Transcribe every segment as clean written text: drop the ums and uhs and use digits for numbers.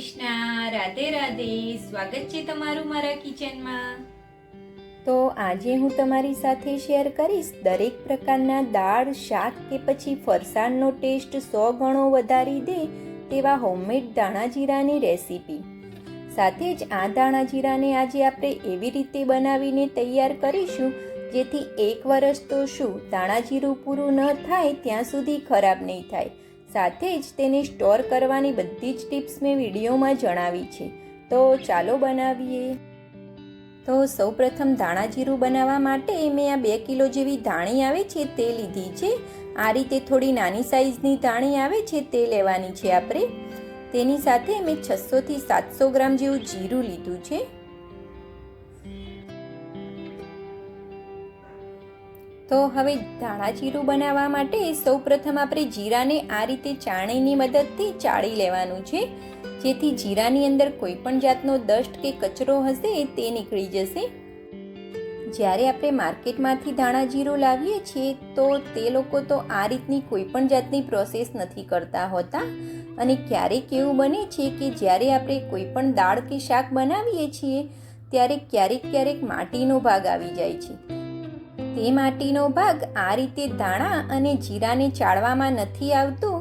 કૃષ્ણ, રાધે રાધે. સ્વાગત છે તમારું મારા કિચનમાં. તો આજે હું તમારી સાથે શેર કરીશ દરેક પ્રકારના દાળ, શાક કે પછી ફરસાણનો ટેસ્ટ 100 ગણો વધારી દે તેવા હોમમેડ ધાણા જીરાની રેસીપી. સાથે જ આ ધાણા જીરાને આજે આપણે એવી રીતે બનાવીને તૈયાર કરીશું જેથી 1 વર્ષ તો શું ધાણા જીરું પૂરું ન થાય ત્યાં સુધી ખરાબ નહીં થાય. સાથે જ તેને સ્ટોર કરવાની બધી જ ટિપ્સ મેં વિડીયોમાં જણાવી છે. તો ચાલો બનાવીએ. તો સૌપ્રથમ ધાણા જીરું બનાવવા માટે મેં આ 2 કિલો જેવી ધાણી આવે છે તે લીધી છે. આ રીતે થોડી નાની સાઈઝની ધાણી આવે છે તે લેવાની છે આપણે. તેની સાથે મેં 600 થી 700 ગ્રામ જેવું જીરું લીધું છે. તો હવે ધાણા જીરું બનાવવા માટે સૌપ્રથમ આપણે જીરાને આ રીતે ચાળણીની મદદથી ચાળી લેવાનું છે, જેથી જીરાની અંદર કોઈ પણ જાતનો ડસ્ટ કે કચરો હશે તે નીકળી જશે. જ્યારે આપણે માર્કેટમાંથી ધાણા જીરું લાવીએ છીએ તો તે લોકો તો આ રીતની કોઈ પણ જાતની પ્રોસેસ નથી કરતા હોતા, અને ક્યારેક એવું બને છે કે જ્યારે આપણે કોઈ પણ દાળ કે શાક બનાવીએ છીએ ત્યારે ક્યારેક માટીનો ભાગ આવી જાય છે. તે માટીનો ભાગ આ રીતે ધાણા અને જીરાને ચાળવામાં નથી આવતું,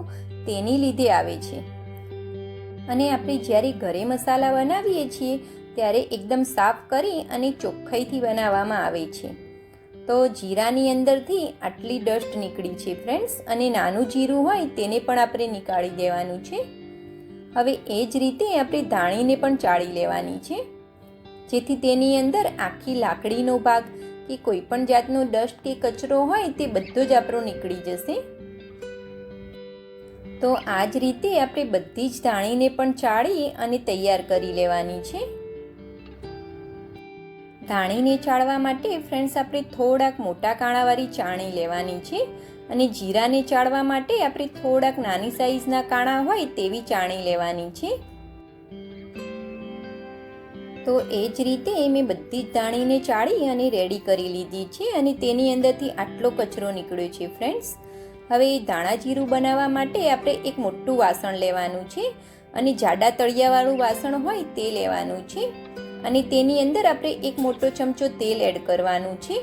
તેની લીધે આવે છે. અને આપણે જ્યારે ઘરે મસાલા બનાવીએ છીએ ત્યારે એકદમ સાફ કરી અને ચોખ્ખાઈથી બનાવવામાં આવે છે. તો જીરાની અંદરથી આટલી ડસ્ટ નીકળી છે ફ્રેન્ડ્સ, અને નાનું જીરું હોય તેને પણ આપણે નીકાળી દેવાનું છે. હવે એ જ રીતે આપણે ધાણીને પણ ચાળી લેવાની છે, જેથી તેની અંદર આખી લાકડીનો ભાગ કે કોઈ પણ જાતનો ડસ્ટ કે કચરો હોય તે બધો જ આપણો નીકળી જશે. તો આ જ રીતે આપણે બધી જ ધાણીને પણ ચાળી અને તૈયાર કરી લેવાની છે. ધાણીને ચાળવા માટે ફ્રેન્ડ્સ આપણે થોડાક મોટા કાણાવાળી ચાણી લેવાની છે, અને જીરાને ચાળવા માટે આપણે થોડાક નાની સાઈઝના કાણા હોય તેવી ચાણી લેવાની છે. તો એ જ રીતે મેં બધી જ ધાણીને ચાળી અને રેડી કરી લીધી છે, અને તેની અંદરથી આટલો કચરો નીકળ્યો છે ફ્રેન્ડ્સ. હવે ધાણા જીરું બનાવવા માટે આપણે એક મોટું વાસણ લેવાનું છે, અને જાડા તળિયાવાળું વાસણ હોય તે લેવાનું છે, અને તેની અંદર આપણે એક મોટો ચમચો તેલ એડ કરવાનું છે.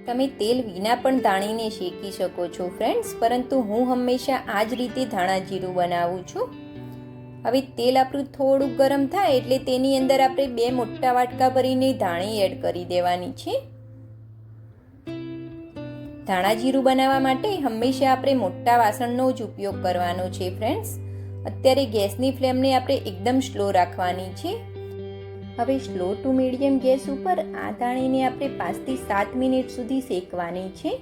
તમે તેલ વિના પણ ધાણીને શેકી શકો છો ફ્રેન્ડ્સ, પરંતુ હું હંમેશા આ જ રીતે ધાણા જીરું બનાવું છું. હવે તેલ આપણું થોડું ગરમ થાય એટલે તેની અંદર આપણે 2 મોટા વાટકા ભરીને ધાણી એડ કરી દેવાની છે. ધાણા જીરું બનાવવા માટે હંમેશા આપણે મોટા વાસણનો જ ઉપયોગ કરવાનો છે ફ્રેન્ડ્સ. અત્યારે ગેસની ફ્લેમને આપણે એકદમ સ્લો રાખવાની છે. હવે સ્લો ટુ મીડિયમ ગેસ ઉપર આ ધાણીને આપણે 5 થી 7 મિનિટ સુધી શેકવાની છે.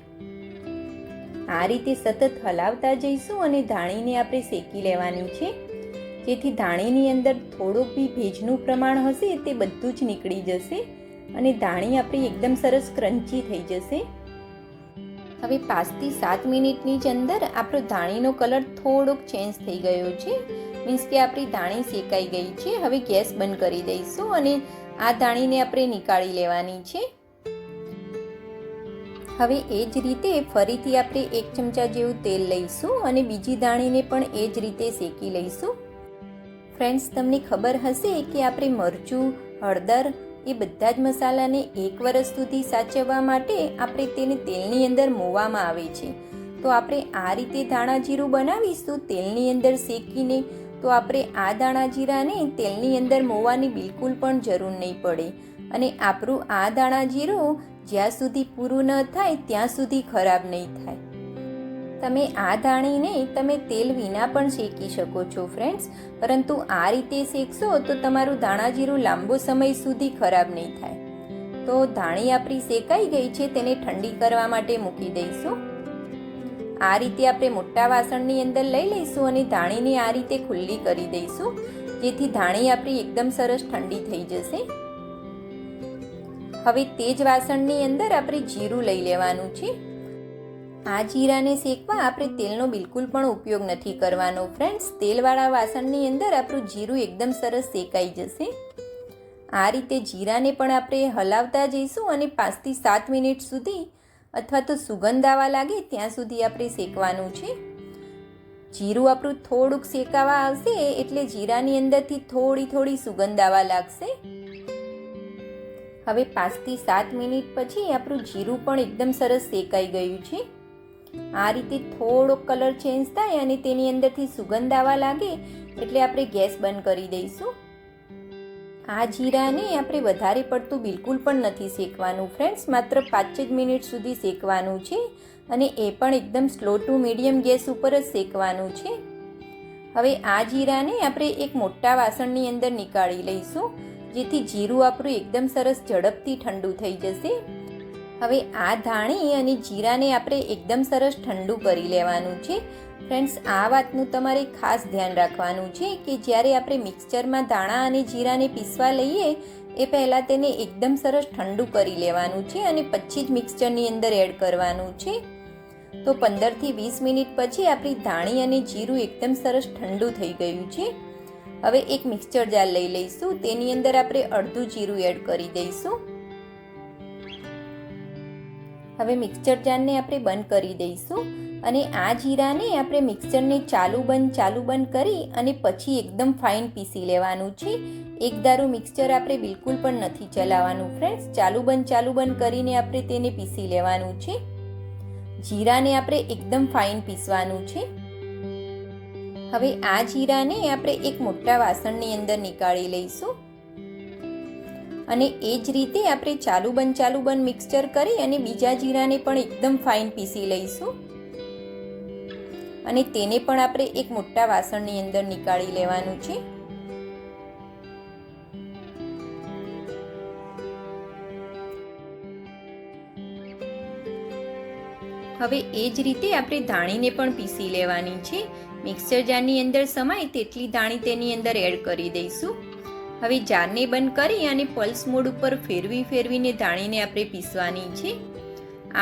આ રીતે સતત હલાવતા જઈશું અને ધાણીને આપણે શેકી લેવાની છે, જેથી ધાણીની અંદર થોડુંક બી ભેજનું પ્રમાણ હશે તે બધું જ નીકળી જશે, અને ધાણી આપણી એકદમ સરસ ક્રન્ચી થઈ જશે. હવે 5 થી 7 મિનિટની જ અંદર આપણો ધાણીનો કલર થોડોક ચેન્જ થઈ ગયો છે, મીન્સ કે આપણી ધાણી શેકાઈ ગઈ છે. હવે ગેસ બંધ કરી દઈશું અને આ ધાણીને આપણે નીકાળી લેવાની છે. હવે એ જ રીતે ફરીથી આપણે 1 ચમચા જેવું તેલ લઈશું અને બીજી ધાણીને પણ એ જ રીતે શેકી લઈશું. ફ્રેન્ડ્સ, તમને ખબર હશે કે આપણે મરચું, હળદર એ બધા જ મસાલાને 1 વર્ષ સુધી સાચવવા માટે આપણે તેને તેલની અંદર મોવામાં આવે છે. તો આપણે આ રીતે ધાણા જીરું બનાવીશું તેલની અંદર શેકીને, તો આપણે આ ધાણા જીરાને તેલની અંદર મોવાની બિલકુલ પણ જરૂર નહીં પડે, અને આપણું આ ધાણા જીરું જ્યાં સુધી પૂરું ન થાય ત્યાં સુધી ખરાબ નહીં થાય. તમે આ ધાણીને તમે તેલ વિના પણ શેકી શકો છો ફ્રેન્ડ્સ, પરંતુ આ રીતે શેકશો તો તમારું ધાણા જીરું લાંબો સમય સુધી ખરાબ નહીં થાય. તો ધાણી આપણી શેકાઈ ગઈ છે, તેને ઠંડી કરવા માટે મૂકી દઈશું. આ રીતે આપણે મોટા વાસણની અંદર લઈ લઈશું અને ધાણીને આ રીતે ખુલ્લી કરી દઈશું, જેથી ધાણી આપણી એકદમ સરસ ઠંડી થઈ જશે. હવે તે જ વાસણની અંદર આપણે જીરું લઈ લેવાનું છે. આ જીરાને શેકવા આપણે તેલનો બિલકુલ પણ ઉપયોગ નથી કરવાનો ફ્રેન્ડ્સ. તેલવાળા વાસણની અંદર આપણું જીરું એકદમ સરસ શેકાઈ જશે. આ રીતે જીરાને પણ આપણે હલાવતા જઈશું અને 5 થી 7 મિનિટ સુધી, અથવા તો સુગંધ આવવા લાગે ત્યાં સુધી આપણે શેકવાનું છે. જીરું આપણું થોડુંક શેકાવા આવશે એટલે જીરાની અંદરથી થોડી સુગંધ આવવા લાગશે. હવે 5 થી 7 મિનિટ પછી આપણું જીરું પણ એકદમ સરસ શેકાઈ ગયું છે. આ રીતે થોડો કલર ચેન્જ થાય અને તેની અંદરથી સુગંધ આવવા લાગે એટલે આપણે ગેસ બંધ કરી દઈશું. આ જીરાને આપણે વધારે પડતું બિલકુલ પણ નથી શેકવાનું ફ્રેન્ડ્સ, માત્ર 5 જ મિનિટ સુધી શેકવાનું છે અને એ પણ એકદમ સ્લો ટુ મીડિયમ ગેસ ઉપર જ શેકવાનું છે. હવે આ જીરાને આપણે એક મોટા વાસણની અંદર નીકાળી લઈશું, જેથી જીરું આપણું એકદમ સરસ ઝડપથી ઠંડુ થઈ જશે. હવે આ ધાણી અને જીરાને આપણે એકદમ સરસ ઠંડુ કરી લેવાનું છે. ફ્રેન્ડ્સ, આ વાતનું તમારે ખાસ ધ્યાન રાખવાનું છે કે જ્યારે આપણે મિક્સચરમાં ધાણા અને જીરાને પીસવા લઈએ એ પહેલાં તેને એકદમ સરસ ઠંડુ કરી લેવાનું છે અને પછી જ મિક્સચરની અંદર એડ કરવાનું છે. તો 15 થી 20 મિનિટ પછી આપણી ધાણી અને જીરું એકદમ સરસ ઠંડુ થઈ ગયું છે. હવે એક મિક્સચર જાર લઈ લઈશું, તેની અંદર આપણે અડધું જીરું એડ કરી દઈશું. હવે મિક્સચર જારને આપણે બંધ કરી દઈશું અને આ જીરાને આપણે મિક્સચરને ચાલુ બંધ કરી અને પછી એકદમ ફાઇન પીસી લેવાનું છે. એક ધારું મિક્સચર આપણે બિલકુલ પણ નથી ચલાવવાનું ફ્રેન્ડ્સ, ચાલુ બંધ કરીને આપણે તેને પીસી લેવાનું છે. જીરાને આપણે એકદમ ફાઇન પીસવાનું છે. હવે આ જીરાને આપણે એક મોટા વાસણની અંદર નીકાળી લઈશું અને એ જ રીતે આપણે ચાલુ બંધ મિક્સચર કરી અને બીજા જીરાને પણ એકદમ ફાઇન પીસી લઈશું અને તેને પણ આપણે એક મોટા વાસણની અંદર નીકાળી લેવાનું છે. હવે એ જ રીતે આપણે ધાણીને પણ પીસી લેવાની છે. મિક્સર જારની અંદર સમાય તેટલી ધાણી તેની અંદર એડ કરી દઈશું. હવે જારને બંધ કરી અને પલ્સ મોડ ઉપર ફેરવીને ધાણીને આપણે પીસવાની છે.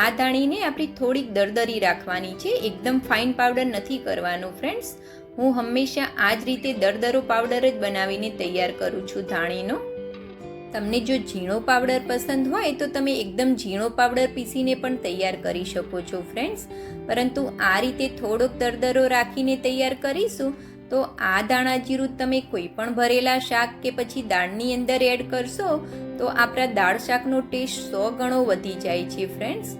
આ ધાણીને આપણે થોડીક દરદરી રાખવાની છે, એકદમ ફાઇન પાવડર નથી કરવાનો ફ્રેન્ડ્સ. હું હંમેશા આ જ રીતે દરદરો પાવડર જ બનાવીને તૈયાર કરું છું ધાણીનો. તમને જો ઝીણો પાવડર પસંદ હોય તો તમે એકદમ ઝીણો પાવડર પીસીને પણ તૈયાર કરી શકો છો ફ્રેન્ડ્સ, પરંતુ આ રીતે થોડોક દરદરો રાખીને તૈયાર કરીશું તો આ દાણા જીરું તમે કોઈ પણ ભરેલા શાક કે પછી દાળની અંદર એડ કરશો તો આપણા દાળ શાકનો ટેસ્ટ 100 ગણો વધી જાય છે ફ્રેન્ડ્સ.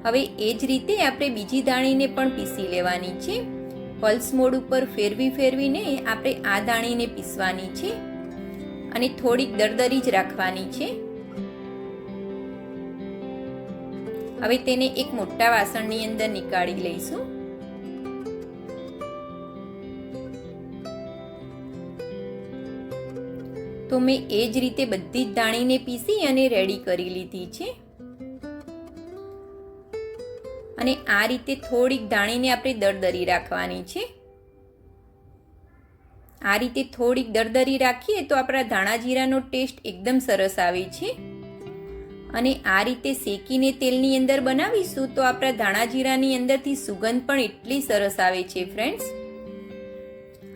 હવે એ જ રીતે આપણે બીજી દાણીને પણ પીસી લેવાની છે. પલ્સ મોડ ઉપર ફેરવીને આપણે આ દાણીને પીસવાની છે અને થોડીક દરદરી જ રાખવાની છે. હવે તેને એક મોટા વાસણની અંદર નીકાળી લઈશું. તો મેં એ જ રીતે બધી જ દાણીને પીસી અને રેડી કરી લીધી છે અને આ રીતે થોડીક દાણીને આપણે દરદરી રાખવાની છે. આ રીતે થોડીક દરદરી રાખીએ તો આપણા ધાણા જીરાનો ટેસ્ટ એકદમ સરસ આવે છે અને આ રીતે શેકીને તેલની અંદર બનાવીશું તો આપણા ધાણા જીરાની અંદરથી સુગંધ પણ એટલી સરસ આવે છે ફ્રેન્ડ્સ.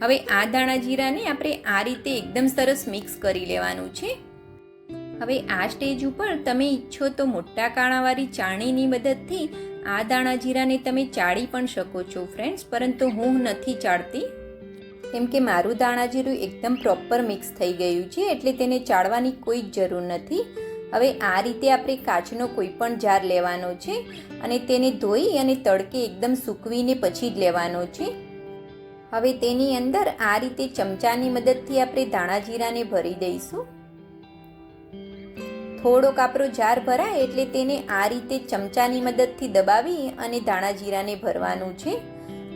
હવે આ ધાણા જીરાને આપણે આ રીતે એકદમ સરસ મિક્સ કરી લેવાનું છે. હવે આ સ્ટેજ ઉપર તમે ઈચ્છો તો મોટા કાણાવાળી ચાળણીની મદદથી આ દાણા જીરાને તમે ચાળી પણ શકો છો ફ્રેન્ડ્સ, પરંતુ હું નથી ચાળતી કેમ કે મારું દાણા જીરું એકદમ પ્રોપર મિક્સ થઈ ગયું છે એટલે તેને ચાળવાની કોઈ જ જરૂર નથી. હવે આ રીતે આપણે કાચનો કોઈ પણ જાર લેવાનો છે અને તેને ધોઈ અને તડકે એકદમ સૂકવીને પછી જ લેવાનો છે. હવે તેની અંદર આ રીતે ચમચાની મદદથી આપણે ધાણા જીરાને ભરી દઈશું. થોડોક આપણો જાર ભરાય એટલે તેને આ રીતે ચમચાની મદદથી દબાવી અને ધાણા જીરાને ભરવાનું છે,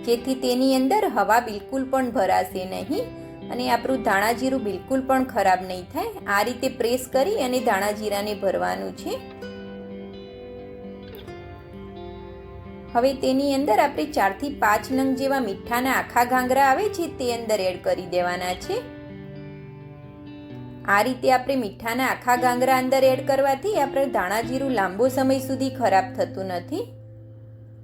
જેથી તેની અંદર હવા બિલકુલ પણ ભરાશે નહીં અને આપણું ધાણા જીરું બિલકુલ પણ ખરાબ નહીં થાય. આ રીતે પ્રેસ કરી અને ધાણા જીરાને ભરવાનું છે. હવે તેની અંદર આપણે 4 થી 5 નંગ જેવા મીઠાના આખા ઘાંગરા આવે છે તે અંદર એડ કરી દેવાના છે. આ રીતે આપણે મીઠાના આખા ઘાંગરા અંદર એડ કરવાથી આપણે ધાણા જીરું લાંબો સમય સુધી ખરાબ થતું નથી.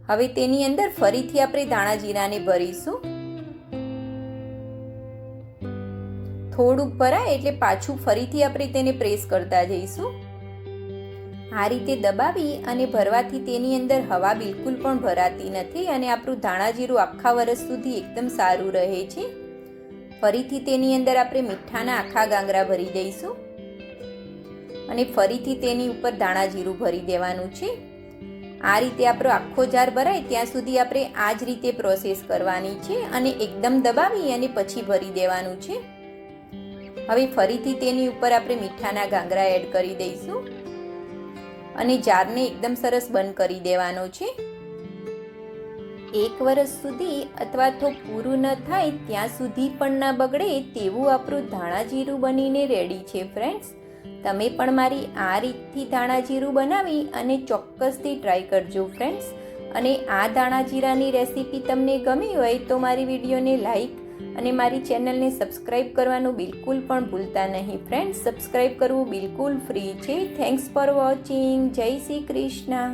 હવે તેની અંદર ફરીથી આપણે ધાણા જીરાને ભરીશું. થોડુંક ભરાય એટલે પાછું ફરીથી આપણે તેને પ્રેસ કરતા જઈશું. આ રીતે દબાવી અને ભરવાથી તેની અંદર હવા બિલકુલ પણ ભરાતી નથી અને આપણું ધાણા જીરું આખા વર્ષ સુધી એકદમ સારું રહે છે. ફરીથી તેની અંદર આપણે મીઠાના આખા ગાંગરા ભરી દઈશું અને ફરીથી તેની ઉપર ધાણા જીરું ભરી દેવાનું છે. આ રીતે આપણો આખો જાર ભરાય ત્યાં સુધી આપણે આ જ રીતે પ્રોસેસ કરવાની છે અને એકદમ દબાવી અને પછી ભરી દેવાનું છે. હવે ફરીથી તેની ઉપર આપણે મીઠાના ગાંગરા એડ કરી દઈશું અને જારને એકદમ સરસ બંધ કરી દેવાનો છે. 1 વર્ષ સુધી અથવા તો પૂરું ન થાય ત્યાં સુધી પણ ના બગડે તેવું આપણું ધાણા જીરું બનીને રેડી છે ફ્રેન્ડ્સ. તમે પણ મારી આ રીતથી ધાણા જીરું બનાવી અને ચોક્કસથી ટ્રાય કરજો ફ્રેન્ડ્સ. અને આ ધાણા જીરાની રેસીપી તમને ગમી હોય તો મારી વિડીયોને લાઈક અને મારી ચેનલને સબસ્ક્રાઈબ કરવાનું બિલકુલ પણ ભૂલતા નહીં ફ્રેન્ડ્સ. સબસ્ક્રાઈબ કરવું બિલકુલ ફ્રી છે. Thanks for watching. જય શ્રી કૃષ્ણ.